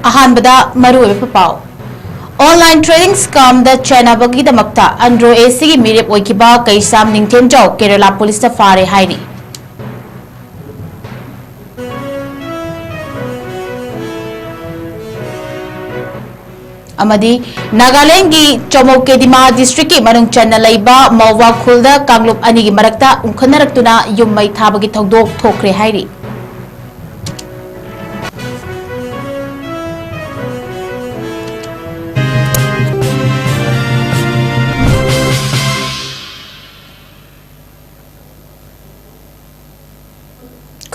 अहानबदा मरुवे पाव online trading scam द चैनबगी दमक्ता अंड्रो एसी की मिरेप ओइकिबा कैसाम निंगथेंजाव केरला पुलिस द फारे हाइरी अमदी नागालैंड की चौमौकेदिमा डिस्ट्रिक्ट की मनुंग चन्ना लैबा मौवा खुलदा कांगलुप अनी की मरक्ता उंखनरक्तुना युम्मै थाबगी थौदोक थोक्रे हाइरी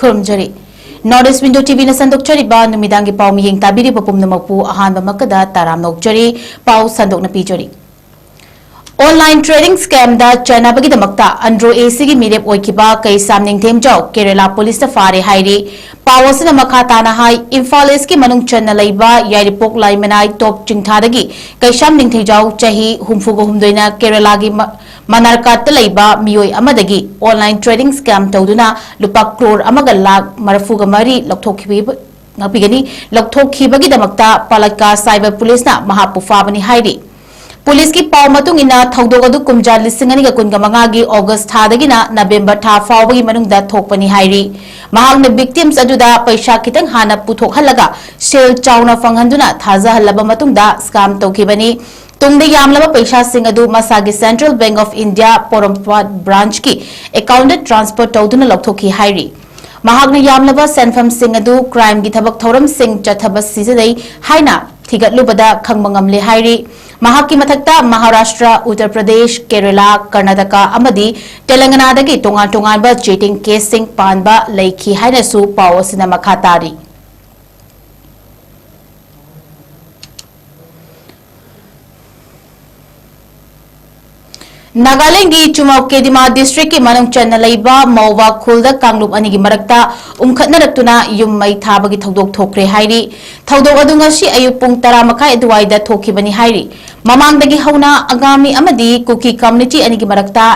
खुरमजरी नॉर्थ ईस्ट विंडो टीवी न संदोक्चरीबा नुमिदांगी पाव मियेंग ताबिरिबा पुमनमकपु अहानबा मकदा ताराम नोक्चरी पाव संदोकना पीजरी ऑनलाइन ट्रेडिंग स्कैम दा चैनबगी दमक्ता अंड्रो एसी की मिरेप ओइकिबा कैसाम निंगथेंजाव केरला पुलिस द फारे हाइरी पावसना मखा ताना हाई इम्फाल ईस्ट की मनुंग चन्ना लैबा यारिपोक लाइमनाई टॉप चिंगथादगी कैसाम निंगथेंजाव चाही हुमफुगो हुमदोइना केरला की मनारकात लैबा मियोय अमदगी ऑनलाइन ट्रेडिंग स्कैम तौदुना लुपा क्रोर अमगा लाख मरफुगा मरी लौथोखिबगी दमक्ता पालक्का साइबर पुलिस ना महापु फाबनी हाइरी पुलिस की पाव मतुंग इना थौदोग अदु कुमजा लिसिंग अनिगा कुनगा मंगागी ऑगस्ट थादगिना नवेंबर था फावगी मनुंगदा थोकपनी हाइरी महांगने विक्टिम्स अदुदा पैसा खितंग हाना पुथोखहलगा सेल चाउना फंगहंदुना थाजाहलबा मतुंगदा स्कैम तौखिबनी तुंगदे यामलबा पैसा सिंह अदु मसागी central bank of India Porompat branch की अकाउंट ट्रांसफर तौदुना लौथोखी हाइरी महांगने यामलबा सेंफम सिंह अदु क्राइम की थबक थौरम सिंह चथबस सिजदई हाइना थिगतलुबदा खंगमंगमले हाइरी महाकी मथक्ता महाराष्ट्र उत्तर प्रदेश केरला कर्नाटका अमदी तेलंगानादगी तोंगान तोंगानबा चीटिंग केस सिंह पानबा लैखी हाइनसु पावसिना मखा तारी नागालैंड की चुमौकेदिमा डिस्ट्रिक्ट की मनुंग चन्ना लैबा मौवा खुलदा कांगलुप अनी की मरक्ता उमखतनरक्तुना युम्मै थाबगी थौदोक थोक्रे हाइरी थौदोक अदु ngasi अयु पुंग 10 मखाई अदुवाइदा थोखिबनी हाइरी ममांगदगी हौना आगामी अमदी कुकी कम्युनिटी अनी की मरक्ता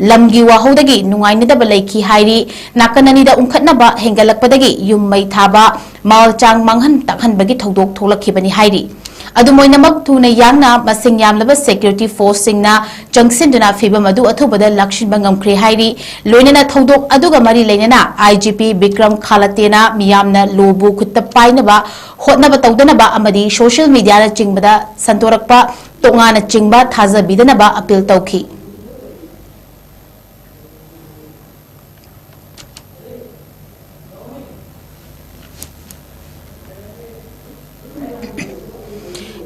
लमगी वाहौदगी नुंगाइनदबा लैखी हाइरी नाकननीदा उमखतनबा हेंगलकपदगी युम्मै थाबा मालचांग मांगहन तखनबगी थौदोक थोलखिबनी हाइरी अदुमोइनमक थुना यांगना मसिंग यामलबा सेक्यूरिटी फोर्स सिंगना जंगसिनदुना फिबम अदु अथुबदा लक्षिनबा ngamkhre हाइरी लोइनना थौदोक अदुगा मरी लेनना आईजीपी विक्रम खालतेना मियामना लोबु खुत्ता पाइनबा होटनबा तौदनबा अमदी सोशल मीडिया ना चिंगबदा संतोरकपा तोंगाना चिंगबा थाजबिदनबा अपील तौखी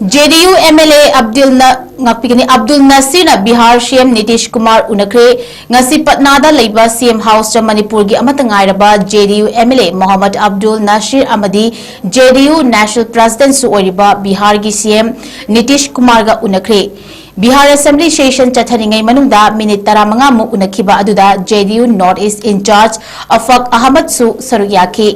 JDU MLA Abdul Nasir Bihar CM Nitish Kumar उनखरे ngasi पटनादा लेबा सीएम हाउस मणिपुर की अमतंगाइरबा जेडीयू एमएलए मोहम्मद अब्दुल नसीर अमदी जेडीयू नेशनल प्रेसिडेंट सुओरिबा बिहार की सीएम नीतीश कुमार गा उनखरे बिहार असेंबली सेशन चथनिंगै मनुंगदा मिनिट 15 मु उनखिबा अदुदा JDU north east in-charge Afaq Ahmad सु सरुयाखी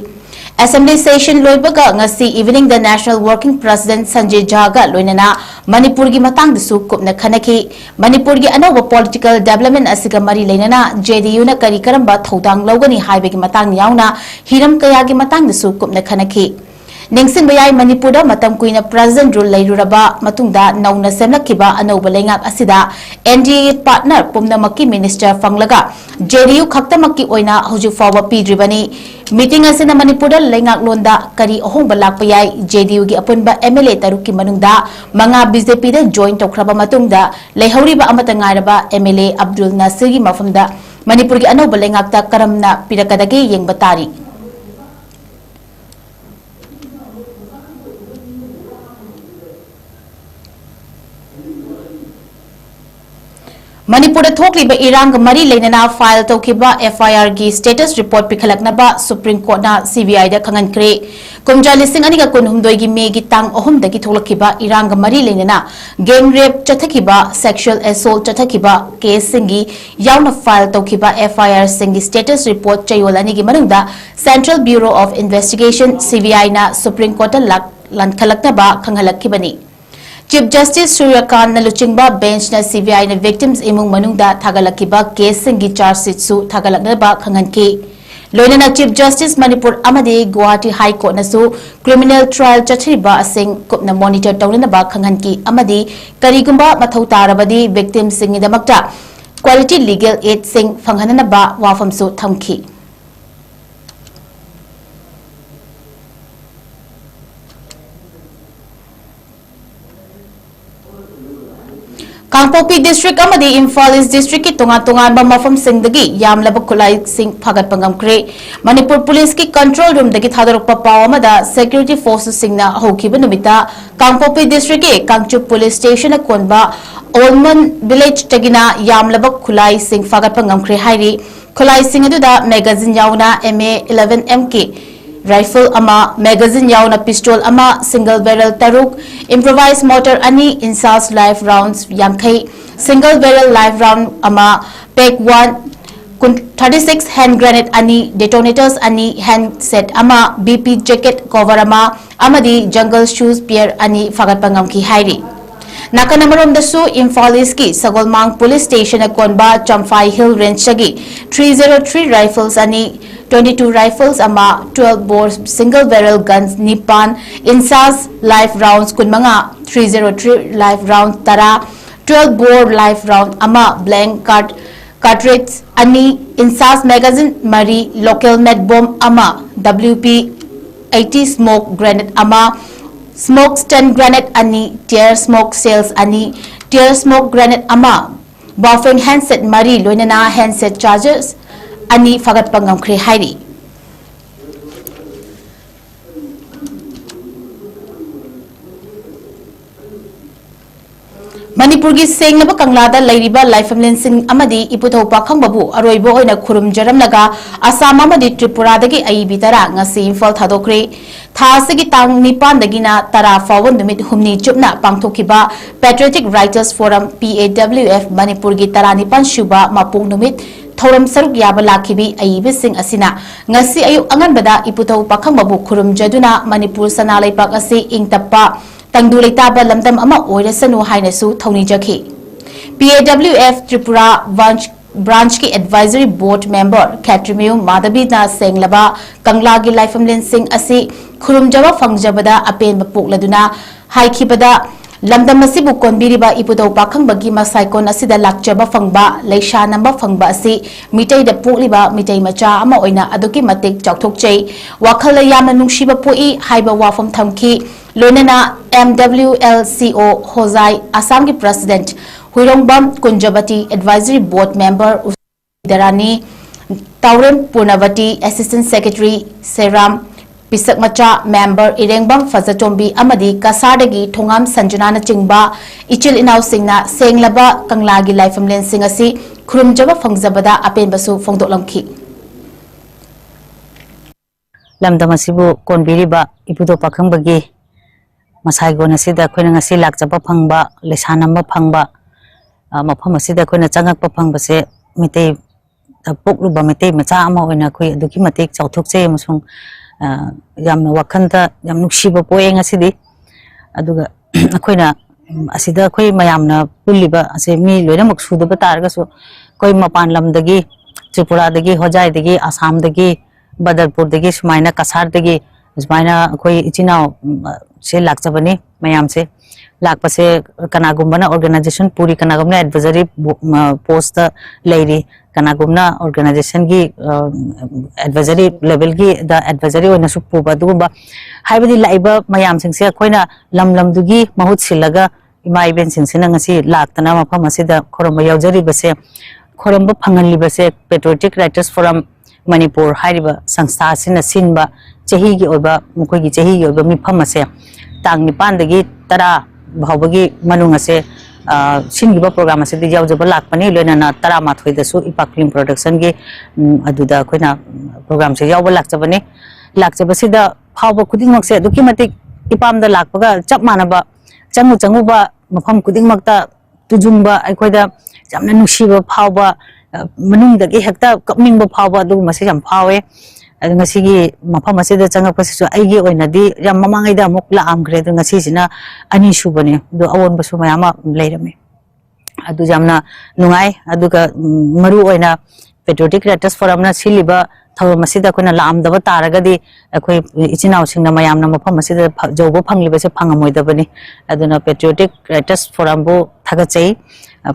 असेंबली सेशन लोइबगा ngasi evening the national working president Sanjay जागा लोइनना मणिपुर की मतंग दसु कुपना खनखी मणिपुर की अनोब पॉलिटिकल डेवलपमेंट असिगा मरी लेनना जेडीयू ना करी करंबा थौदांग लौगनी हाइबेगी मतंग याउना हिरम कया की मतंग दसु कुपना खनखी निंगसिन बयाई मणिपुर मतम कुइना प्रेसिडेंट रूल लैरुरबा मतुंगदा नौना सेमलखिबा अनोब लेंगाक असिदा एनडीए पार्टनर पुमनमकी मिनिस्टर फंगलगा जेडीयू खक्तमकी ओइना हुजु फावा पीद्रिबनी मीटिंग असिना मणिपुर लेंगाक लोंदा करी अहोंबा लाकपा याई जेडीयू की अपुनबा एमएलए तरुकी मनुंगदा मंगा बीजेपी दा जॉइन तौखरबा मतुंगदा लेहौरिबा अमता ngairaba एमएलए अब्दुल नसीर की मफमदा मणिपुर की अनोब लेंगाकता करमना पिरकदगे येंगबा तारी Manipur thokliba irang mari leinana file tawkiba FIR gi status report pikhalaknaba Supreme Court na CBI da khangan kre kumja lising ani ga kunhumdoi gi me gi tang ohum da gi tholakiba irang mari leinana gang rape chathakiba sexual assault chathakiba case singi yauna file tawkiba FIR singi status report chayolani gi manungda Central Bureau of Investigation CBI na Supreme Court lan khalaknaba khanghalakibani Chief Justice Surya Khan na luchingba bench na CBI na victims imong manungda thagalakiba case singi charge sheet su thagalaknaba khanganki loina na Chief Justice Manipur amadi Guwahati High Court na su criminal trial chathriba asing kupna monitor tawlanaba khanghanki amadi karigumba mathau tarabadi victims singi damakta quality legal aid sing phanghananaba wafam su thamki Kangpopi District amadi Imphal East District ki tunga-tunga ba mafam singdagi yamlaba kulay sing phagat pangam kre Manipur Police ki control room dagi thadorok pa paw amada security forces singna hokiba numita Kangpopi District ki Kangchup Police Station na konba Olman Village tagina yamlaba kulay sing phagat pangam kre hairi kulay sing aduda magazine yauna MA11 MK Rifle ama, magazine yauna pistol ama, single barrel taruk, improvised mortar ani, insas live rounds yankay, single barrel live round ama, peg 1, 36 hand grenade ani, detonators ani, handset ama, BP jacket cover ama, amadi jungle shoes pair ani, fagat pangam ki hairi. Nakanamarom dasu Imphal East ki Sagolmang Police Station na konba Champhai Hill Range sagi 303 rifles ani 22 rifles ama 12 bore single barrel guns nipan insas live rounds kunmanga 303 live round tara 12 bore live round ama blank cartridge ani insas magazine mari local med bomb ama WP 80 smoke grenade ama smoke stun grenade ani tear smoke cells ani tear smoke grenade ama buffing handset mari loinana handset charges ani fagat pangam kre hairi Manipur gi sengnaba kanglada lairiba lifeline sing amadi iputhau pakhang babu aroibo oina khurum jaramnaga Assam amadi Tripura dagi aibi tara ngasi Imphal thadokre thasigi tang nipan dagina tara fawon numit humni chupna pangthokiba Patriotic Writers Forum PAWF Manipur gi tara nipan shuba mapung numit thoram saruk yaba lakhibi aibi sing asina ngasi ayu anganbada iputhau pakhang babu khurum jaduna Manipur sanalai pak asi ingtappa Tangdu leitaba lamdam ama oirasanu hainasu thoni jakhi PAWF Tripura branch ki advisory board member Katrimiu Madhabi na senglaba Kangla gi lifeline sing asi khurumjaba fangjabada apen bapokladuna haikibada lamdam asibu konbiriba ipudau pakhang bagi masaikon asida lakjaba fangba leisha namba fangba asi mitai da pokliba mitai macha ama oina aduki matik chokthokchei wakhal yamna nungshiba poi haiba wafam thamki Lonana MWLCO Hozai Assam ki President Huirongbam Kunjabati Advisory Board Member Darani Taurem Purnavati Assistant Secretary Seram Pisakmacha Member Irengbam Fazatombi Amadi Kasardagi Thongam Sanjana Chingba Ichil Inau Singna Senglaba Kanglagi Lifeline Singasi Khurumjaba Fangjabada Apen Basu Fongdoklamki Lamdamasibu Konbiriba Ipudo Pakhang Bagi Masai gona sida khoi na ngasi lakjaba phangba lesanamba phangba mapham asida khoi na changak pa phangba se mitei tapok ruba mitei macha ama oina khoi aduki matek chauthok che amasung yamna wakhanda yam nuksiba poeng asidi aduga khoi na asida khoi mayamna puliba ase mi loina maksuda ba targa so khoi mapan lamdagi Tripura dagi Hojai dagi Assam dagi Badarpur dagi sumaina Kasar dagi sumaina khoi ichina से लाक्चबनी मयाम से लाक्प से कनागुम्बना organisation पूरी कनागुम्बना advisory post लेरी कनागुम्बना organisation की advisory level की the advisory ओना सुपुबा दुबा हाइबदी लाइबा मयाम सिंग से खोइना lump lump दुगी बहुत सिलगा इमा इवेंट सिंग से नंगसी लाक्तना मफम असिदा खोरम यावजरी बसे खोरम फंगनली बसे पेट्रियोटिक राइटर्स फोरम मणिपुर हाइरिबा संस्था सिना सिनबा चही की ओबा मुखोई की चही की ओबा मिफम असे तांग निपान दगी तरा भावगी मनुंग असे सिंगिबा प्रोग्राम असिदि यावजबा लाकपनि लोइनाना तरामाथोय दसु इपा क्रीम प्रोडक्शन गे अदुदा अखोइना प्रोग्राम से यावबा लाकजबनि लाकजबसिदा फावबा खुदिंगमक्से दुकि मतिक इपामदा लाकपगा चप मानबा चंगुबा मफम खुदिंगमक्ता तुजुंगबा अखोइदा यामना नुसिबा फावबा मनुंगदगी हेक्ता कपनिंगबा फावबा दुगमसे याम फावे ngasi mafam asida changapasisu aigi oinadi yam mamangaida amuk laamgre du ngasi ani subane do awon basu mayama leirame adu jamna nungai aduga maru oina patriotic writers forum na siliba thawam asida koina laamdaba taragadi akoi ichinau singna mayamna mafam asida jobo phangliba se phangamoidabani aduna patriotic writers forum bu thagachai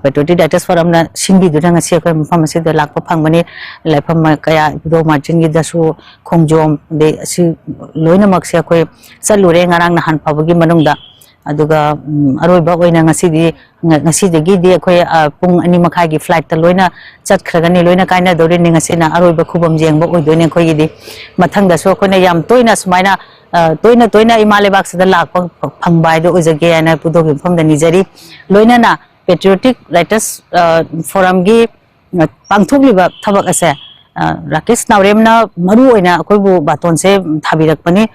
patriotic writers forum na singbi du ngasi akoi mafam asida lakpa phangbani laifam kaya do margin gi dasu khongjom de si loina makse akoi chalure ngarang na han phabagi manungda aduga aroiba oina ngasi degi de akoi pung ani makhai gi flight ta loina chat khragani loina kaina dore ni ngasi na aroiba khubam jengba oidone khoi gi di mathang da so koina yam toina sumaina toina imale bak sada lak phangbai do ojage ana pudo gi pham da nijari loina na patriotic writers forum gi pangthokliba thabak ase Rakesh Nauremna maru oina akoibu baton se thabirakpani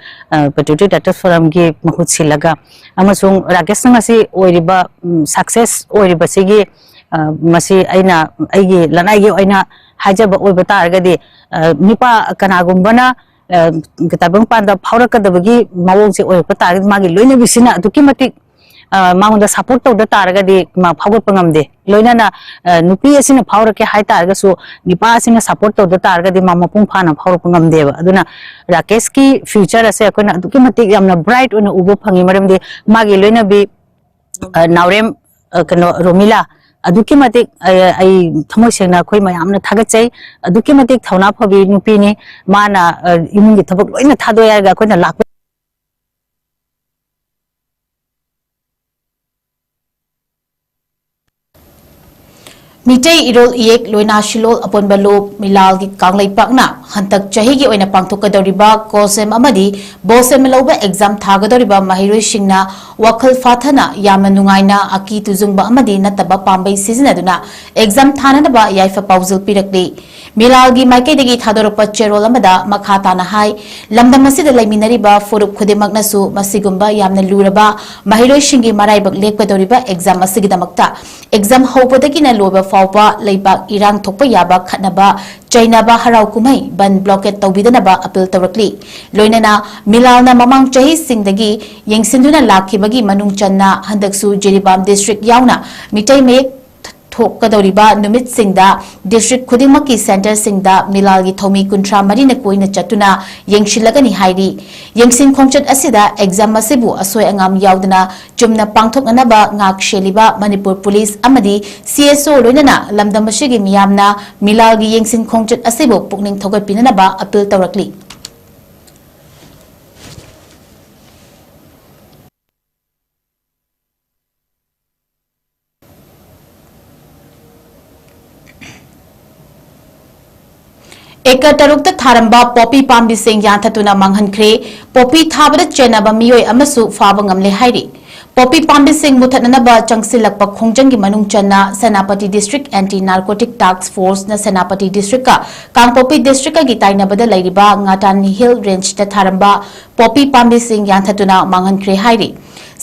patriotic writers forum gi mahut silaga amasung Rakesh ngasi oiriba success oiriba sigi masi aina aigi lanai gi oina hajaba oiba targadi nipa kanagumbana kitabang panda phaurakadabagi mawong se oiba targadi magi loina bisina dukimatik माउंड support तौद तारगदी मा फावट पंगमदे लोइनाना नुपी असिना फावरके हाय तारगसु Nipah असिना support तौद तारगदी मा मपुंग फाना फावरक पंगमदेबा अदुना राकेश की फ्यूचर असे अकोना अदुकी मतिक यामना ब्राइट ओना उबो फंगी मरमदे मागी लोइना बि नावरेम कनो रोमिला अदुकी मतिक आई थमोय सेंगना खोय मयामना थागचै अदुकी मतिक थौना फबि नुपीनि माना इमुंगी थबक लोइना थादोयागा खोना लाक Mitei irol iek loina shilol apon balo milal gi kanglai pakna hantak chahi gi oina pangthokadoriba kosem amadi bosem meloba exam thagadoriba mahiroi singna wakhal fathana yamna nungaina aki tujungba amadi nataba pambai sizinaduna exam thananaba yaifa pauzil pirakli milal gi maike degi thadorpa cherol amada makhata na hai lamdam asida laiminariba forup khudimakna su masigumba yamna luraba mahiroi singi maraibak lekpadoriba exam asigidamakta exam hopodagi na loba fawba leibak irang thokpa yaba khatnaba chainaba harau kumai ban blockade tawbidanaba appeal tawrakli loinana milalna mamang chahi singdagi yengsinduna lakhibagi manung channa handaksu Jiribam district yauna mitai mek thokadoriba numit singda district khudimaki center singda milalgi thomi kuntra marina koina chatuna yengshilagani hairi yengsin khongchat asida exam asibu asoi angam yaudana chumna pangthoknaba ngak sheliba Manipur police amadi CSO loinana lamdamashigi miyamna milalgi yengsin khongchat asibu pukning thogatpinanaba appeal tawrakli Eka tarukta tharamba poppy pambi sing yanthatuna manghankre poppy thabada chenaba miyoi amasu faba ngamle hairi poppy pambi sing muthatnaba changsilakpa khongjangi manung channa Senapati district anti narcotic task force na Senapati district ka Kangpopi district ka gitainabada lairiba Ngatani hill range ta tharamba poppy pambi sing yanthatuna manghankre hairi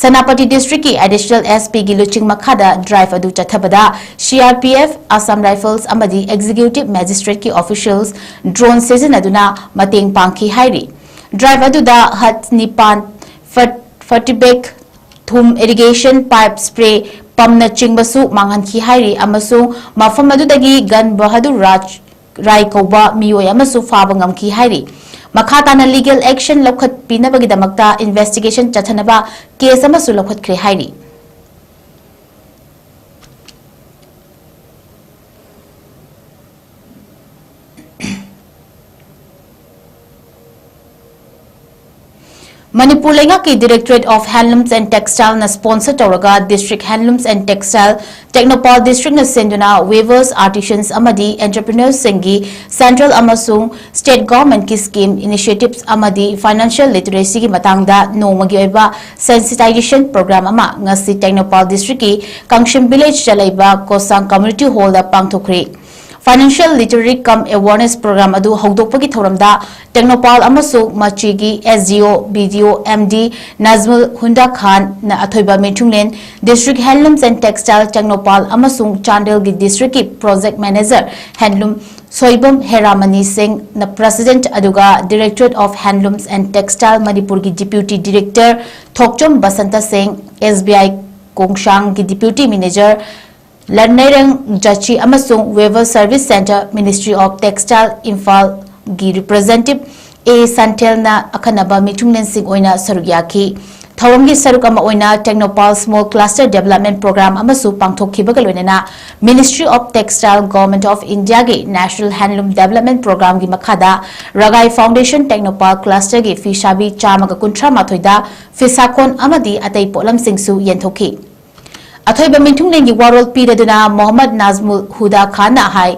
Senapati district ki additional SP gi luching makhada drive adu chathabada CRPF Assam Rifles amadi executive magistrate ki officials drone season aduna mateng pangki hairi drive adu da hat nipan fertibek thum irrigation pipe spray pamna chingbasu manghan ki hairi amasu mafam adu dagi gun bahadur rai koba miyoy amasu fabangam ki hairi Makhatana legal action lokhat pinabagi damakta investigation chathanaba case amasu lokhat kre hairi Manipur Lengaki Directorate of Handlooms and Textile na sponsor Toraga District Handlooms and Textile Technopole District na Senduna Weavers Artisans Amadi Entrepreneurs Sengi Central Amasung State Government ki scheme initiatives Amadi Financial Literacy ki matangda nomagi oiba sensitization program ama ngasi Technopole District ki Kangshim Village Jalaiba Kosang Community Hall da pangthokre Financial Literary Cum Awareness Program adu hawdokpagi thoramda Technopole amasung Machigi SGO BDO MD Nazmul Hunda Khan na athoiba methunglen District Handlooms and Textile Technopole amasung Chandel gi District ki Project Manager Handloom Soibam Heramani Singh na President aduga Directorate of Handlooms and Textile Manipur gi Deputy Director Thokchom Basanta Singh SBI Kongshang gi Deputy Manager Lannerang Jachi amasung Weaver Service Center Ministry of Textile Imphal gi Representative A Santel na akhanaba mitunglen sing oina sarugyaki Thawamgi saruk ama oina Technopole Small Cluster Development Program amasu pangthokhibaga loinana Ministry of Textile Government of India gi National Handloom Development Program gi makhada Ragai Foundation Technopole Cluster gi Fishabi chamaga kunthra mathoida Fisakon amadi atai polam singsu yenthoki Athoiba mithunglengi warol piraduna Mohammad Nazmul Huda Khan na hai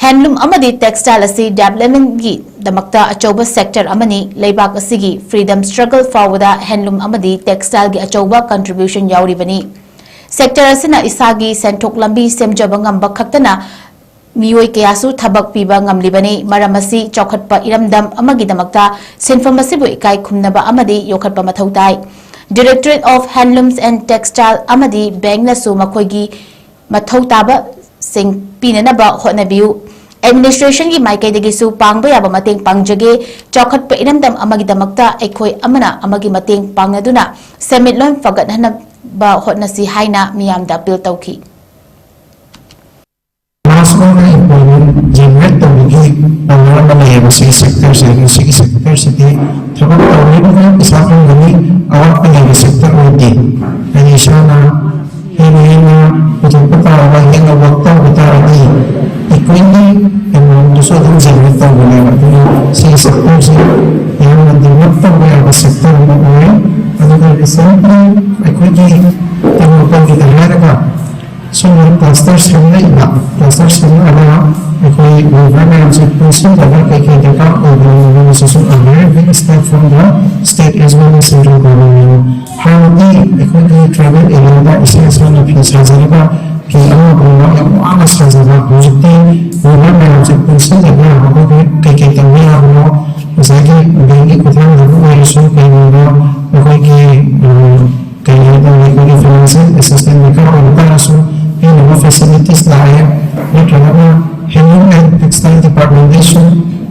Handloom amadi textile asi development gi damakta achoba sector amani leibak asigi freedom struggle forward handloom amadi textile gi achoba contribution yauribani sector asina isagi sentok lambi semjaba ngamba khaktana miyoi kayasu thabak piba ngamlibani maramasi chokhatpa iramdam amagi damakta senfam asibu ikai khumnaba amadi yokhatpa mathautai Directorate of Handlooms and Textile amadi bank na su makhoigi mathautaba sing pinanaba hotnabiu Administration gi maikai degi su pangba yaba mateng pangjage chokhat pa inamdam amagi damakta ekhoi amana amagi mateng pangnaduna summit lon fagat hana ba hotna si haina miyamda appeal tawki generate the wiki normal say sector city travel to is happening gani awak pengen sector wiki and ishana hina betul betul awak yang waktu utara ini equity and also the generate the wiki say sector yang di waktu yang sector ini ada recently equity yang kita harapkan So, clusters हमने clusters हमने अगर कोई government से पूछने लगा कि क्या क्या organization से American step from the state as well as central government. हमने कोई travel area इसे इसमें फीस हज़ारा कि हम लोग yang आवाज़ हज़ारा बुझते government से पूछने लगा हमको कि क्या क्या हम लोग misalnya bagi kita yang isu kayak कोई kayak financial assistance mereka orang langsung ini facilities lain ini karena handling and textile department itu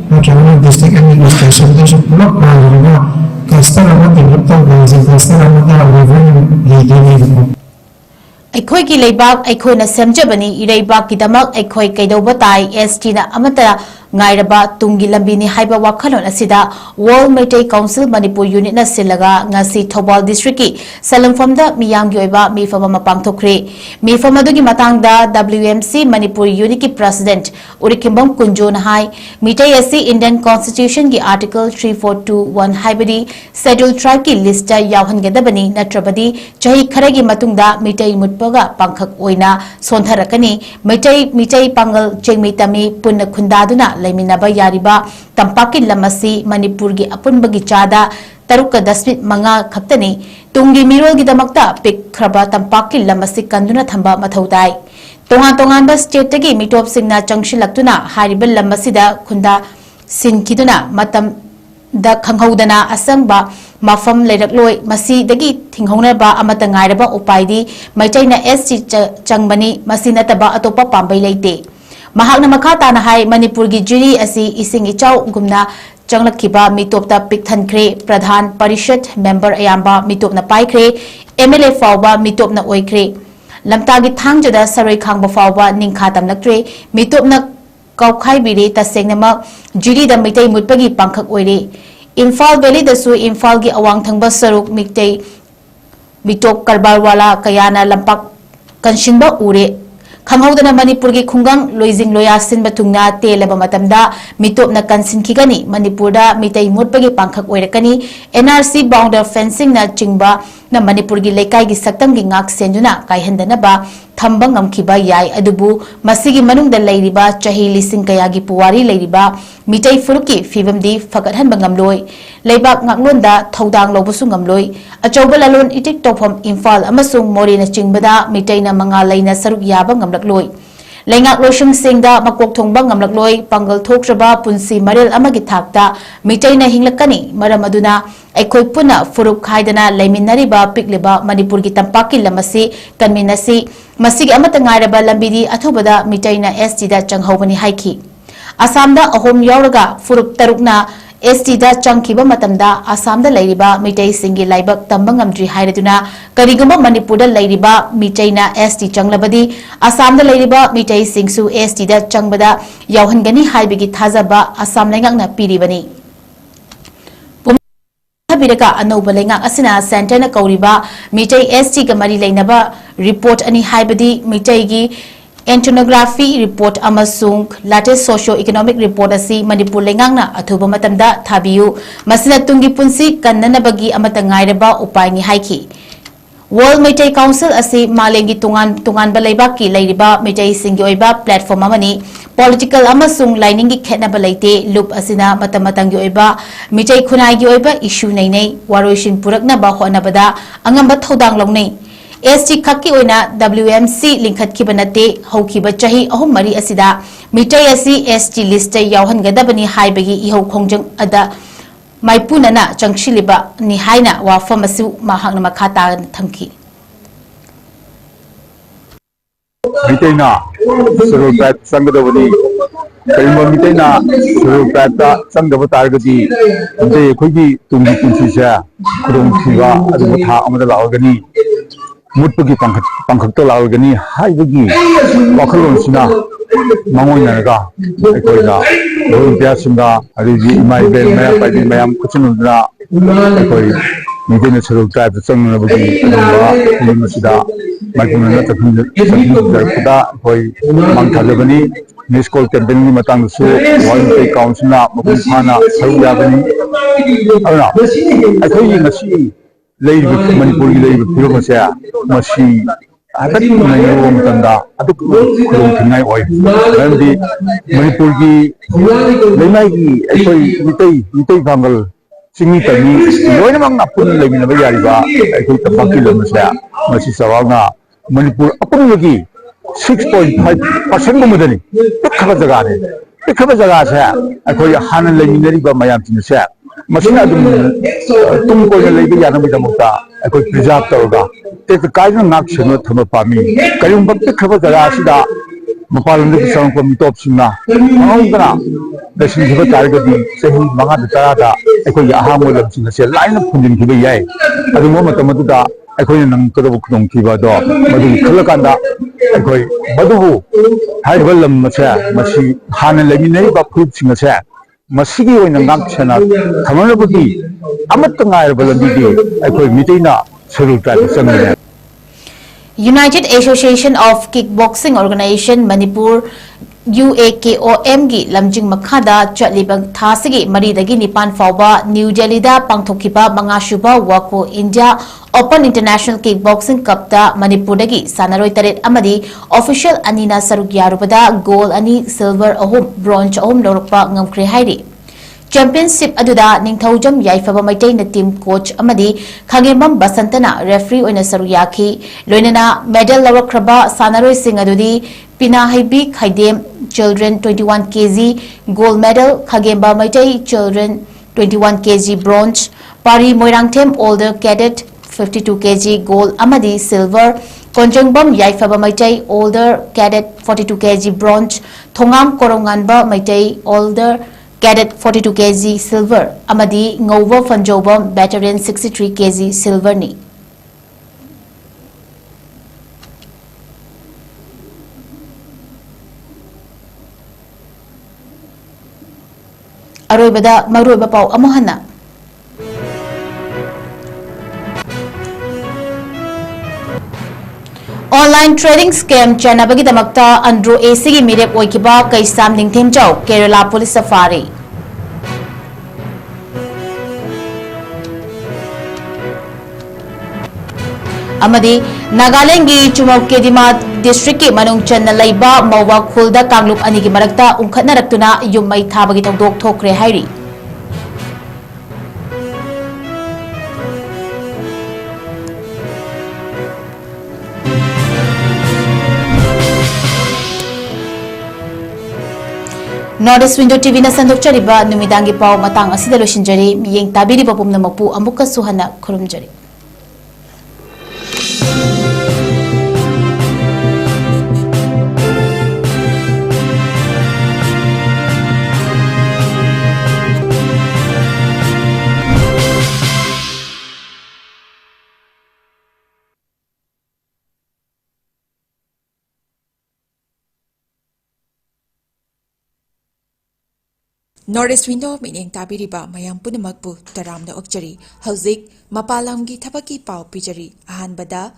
karena district administration itu pula karena cluster amat develop cluster amat revenue leading Aikhoi ki leibak aikhoi na semjabani ireibak kidamak aikhoi kaidoba tai ST na amata ngairaba tungi lambi ni haiba wakhalon asida World Meitei Council Manipur Unit na silaga ngasi Thobal District ki Salamfamda miyam gi oiba mifama mapangthokre mifama dugi matangda WMC Manipur Unit ki President Urikimbam Kunjo na hai Meitei SC Indian Constitution ki Article 3421 haibadi Scheduled Tribe ki list yauhangedabani natrabadi chahi kharagi matungda Meitei mutpaga pangkhak oina sontharakani Meitei pangal chengmi tami punna khundaduna Laiminaba Yariba Tampaki Lamasi Manipur gi apunbagi chada Taruka Dasmit Manga Kaptani Tungi Mirol Gidamakta Pik Kraba Tampaki Lamasi Kanduna Thamba Mathautai Tongan Bas State gi Mitop Singna Changshilakuna Haribal Lamasida Kunda Sinkiduna Matam da Kanghodana Asamba Mafam Ledakloi Masi Dagi Tinghona ba Amata Ngairaba Upaidi Maitena SC Changbani Masinataba Atopa Pambai Late Mahakna makata na hai Manipur gi juri asi ising ichaw gumna changlakhiba mitop ta pikthan kre pradhan parishad member ayamba mitop na pai kre MLA fawba mitop na oi kre lamta gi thangjada sarai khangba fawba ningkha tamlakre mitop na kaukhai bire tasengnama juri da mitai mutpagi pangkhak oire Imphal Valley da su Imphal gi awang thangba saruk mitai mitop karbarwala kayana lampak kanshinba ure khanghodana manipur gi khungang loijing loya sin bathungna telaba matamda mitopna kansin khigani manipur da mitai mutpagi pangkhak oirakani NRC boundary fencing na chingba na manipur gi lekai gi saktam gi ngak senjuna kaihandana ba thamba ngamkhiba yai adubu masigi manungda leiriba chahi lising kaya gi puwari leiriba mitai furuki fibamdi fagathan bangamloi leibak ngaklonda thodang lobusu ngamloi achauba lalon itik tofam imphal amasung mori na chingbada mitai na manga leina saruk yaba ngamlakloi leingak loshung singda makok thongba ngamlakloi pangal thokraba punsi marel amagi thakta mitai na hinglakani maram aduna aikhoi puna furuk khaidana leiminariba pikleba manipur gi tampaki lamasi kanminasi masigi amata ngairaba lambidi athubada mitai na ST da changhobani haiki Assamda ahom yauraga furuk tarukna ST da changkiba matamda Assamda leiriba mitai singi laibak tambangamdri hairaduna kariguma manipur da leiriba mitai na ST changlabadi Assamda leiriba mitai singsu ST da changbada yauhangani haibigi thazaba Assam lengakna piribani Biraka Anoba Lengak Asina Center na Kauriba Mitai ST Gamari Lainaba report ani haibadi mitai gi Ethnography report amasung latest socio-economic report asi Manipur lengangna athuba matamda thabiyu masina tungi punsi kannanabagi amata ngairaba upaini haiki World Mitai Council asi malengi tungan balaiba ki leiriba mitai singi oiba platform amani political amasung lining gi khetnaba leite loop asina matamatangi oiba mitai khunai gi oiba issue nei nei waroishin purakna ba honabada angamba thodang longnei ST khaki oina WMC linkhat kibanate haukiba chahi ahum mari asida mitai asi ST list yauhangadabani haibagi ihau khongjang ada maipunana changshiliba ni haina wafam asu mahangna makhata thamki Mitaina Surupat Sangadavani Karimba Mitaina Surupata Sangavatagati Ante Kugi Tungi Pinsisha Kudum Kiva Adumata Amada Algani Mutpagi Pankakta Algani Haibagi Wakalon Sina Mamoyanaga Ekoina Olympia Sinda Aligi Imai Bel Maya Padi Mayam Kuchinundra Ekoi Mitaina Surupat Sanganabagi Masida Maikuna Takunda Koi Mankalabani Niskol Campaign Matansu World Mitai Council na Mapunhana Saruyabani Arna Akoi Nasi Lay Manipur Lay Piromasa Masi Atati Nayo Matanda Atuk Tingai Oi Nandi Manipur Gi Lenai Akoi Mitai Bangal Singi Tani Loina Mang Apun Lagi Nabayariba Akoi Tapaki Lamasa Masi Sawanga Manipur Apun Lagi 6.5% गुमदनी पिखब जगह ने पिखब जगह से अखोय हान लेमिनरी बा मयाम तिन से मसिना तुम को ले बि याना बि दमुता अखोय प्रिजर्व तोगा ते कायन नाक छनो थम पामी कयुम बक पिखब जगह सिदा मपालन दि संग को मिटॉप सिना अंगना दसिन हिब तारगदि सही मंगा दरा दा अखोय आहा मोलम सिन से लाइन फुंजिन खिबे याय अदु मो मतमदुदा अखोय नंग कदब खुदों खिबा दो मदु खलकांदा अखोय मदुबु हाइबल लम मसे मसी हान लेमिनरी बा फुट सिंग से मसिगी ओइना नाक छना थमनबुदी अमत ngairबल दिदि अखोय मिटेना सरु tribe संगने United Association of Kickboxing Organization Manipur UAKOM gi lamjing makhada chatlibang thasigi maridagi nipan fawba New Delhi da pangthokiba mangashuba wako India Open International Kickboxing Cup da Manipur dagi sanaroi taret amadi official anina saruk yarubada gold ani silver ahum bronze ahum lorokpa ngamkre hairi Championship aduda ningthaujam yaifaba maitai na team coach amadi khangembam basantana referee oina saru yakhi loinana medal lawrakraba sanaroi sing adudi Pina Haibi Khaidem children 21 kg gold medal Khagemba Maitai children 21 kg bronze Pari Moirangthem older cadet 52 kg gold amadi silver Konjongbam Yaifaba Maitai older cadet 42 kg bronze Thongam Koronganba Maitai older cadet 42 kg silver amadi Ngova Fanjobam veteran 63 kg silver ni Aroibada maroiba pau amohana Online trading scam chanabagidamagta Andrew AC mirep oikiba kaisam ningthimchau Kerala Police Safari. Amadi Nagaland gi Chumau Kedima District ki manung channa laiba Mawa Khulda Kanglup ani gi marakta ungkhatnaraktuna yummai thabagi tawdok thokre hairi. Northeast Window TV na sandokchariba numidangi pau matang asida losinjari miyeng tabiriba pumnamakpu amukka suhana khurumjari. Northeast Window meaning tabiriba mayam punamakpu taramna okjari hauzik mapalamgi thabaki pau pijari ahanbada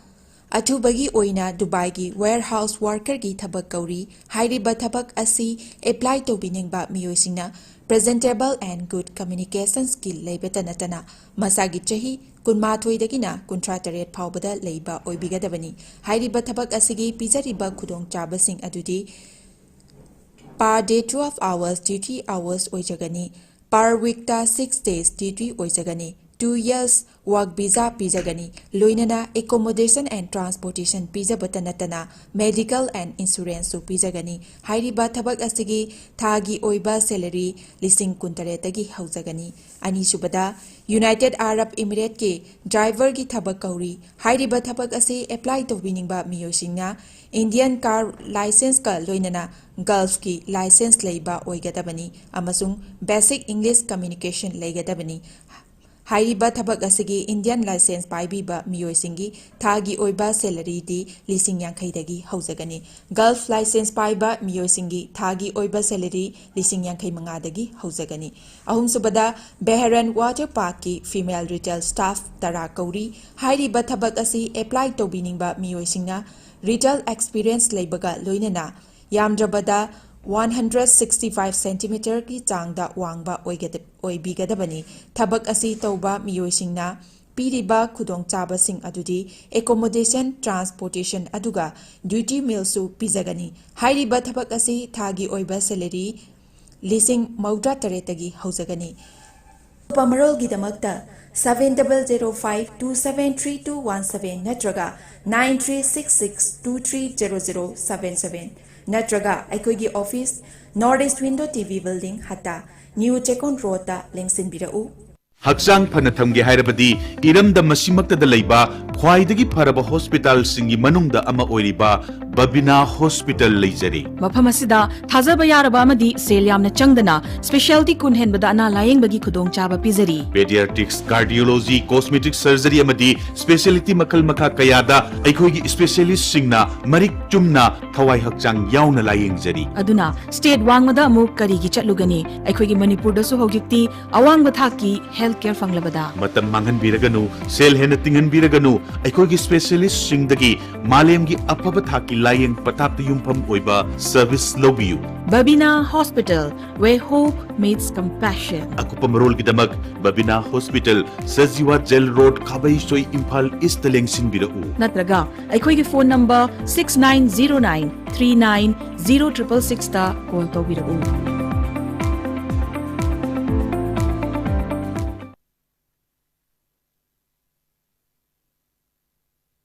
atubagi oina Dubai gi warehouse worker gi thabak kauri hairiba thabak asi apply to biningba miyoisingna presentable and good communication skill leibeta natana masagi chahi kunmathoi dagina kuntrataret phawbada leiba oibigadabani hairiba thabak asigi pijariba khudong chabasing adudi per day 12 hours duty hours oijagani per week ta 6 days duty oijagani 2 years work visa pijagani loinana accommodation and transportation pijabatanatana medical and insurance su pijagani hairiba thabak asigi thagi oiba salary lising kuntaretagi haujagani ani subada United Arab Emirates ke driver gi thabak kauri hairiba thabak asi apply to winingba miyosingna Indian car license ka loinana Gulf ki license leiba oigadabani amasung basic English communication leigadabani hairiba thabak asigi Indian license paibiba miyoisingi thagi oiba salary di lising yankhai dagi haujagani Gulf license paiba miyoisingi thagi oiba salary lising yankhai manga dagi haujagani ahum subada Behran Water Park ki female retail staff tara kauri hairiba thabak asi apply to biningba miyoisingna retail experience leibaga loinana yamdrabada 165 cm ki changda wangba oibigadabani thabak asi tauba miyoisingna piriba khudong chabasing adudi accommodation transportation aduga duty meal su pizagani hairiba thabak asi thagi oiba salary lising mauda taretagi haujagani Pamarol gidamakta 7005273217 natraga 9366230077 natraga aikoigi office Northeast Window TV building hata New Chekon Road ta lengsin birau Hakchang phana thamge hairabadi iramda masimakta da leiba khwaidagi pharaba hospital singi manungda ama oiriba Babina Hospital leijari mafam asida thajaba yaraba amadi sel yamna changdana specialty kun henbada ana layeng bagi khudong chaba pizari pediatrics cardiology cosmetic surgery amadi specialty makal makha kayada aikhoigi specialist singna marik chumna thawai hakchang yauna layeng jari aduna state wangmada amu kari gi chatlugani aikhoigi manipur da su hogikti awang bathaki healthcare fanglabada matam mangan biraganu sel hena tingan biraganu aikhoigi specialist singdagi malemgi apaba thaki layeng patapta yumpham oiba service lobiyu Babina Hospital where hope meets compassion akupa marol gidamak Babina Hospital Sajiwa Jail Road Khabai Soi Imphal East lengsin birau natraga aikhoigi phone number 6909390666 ta call tawbirau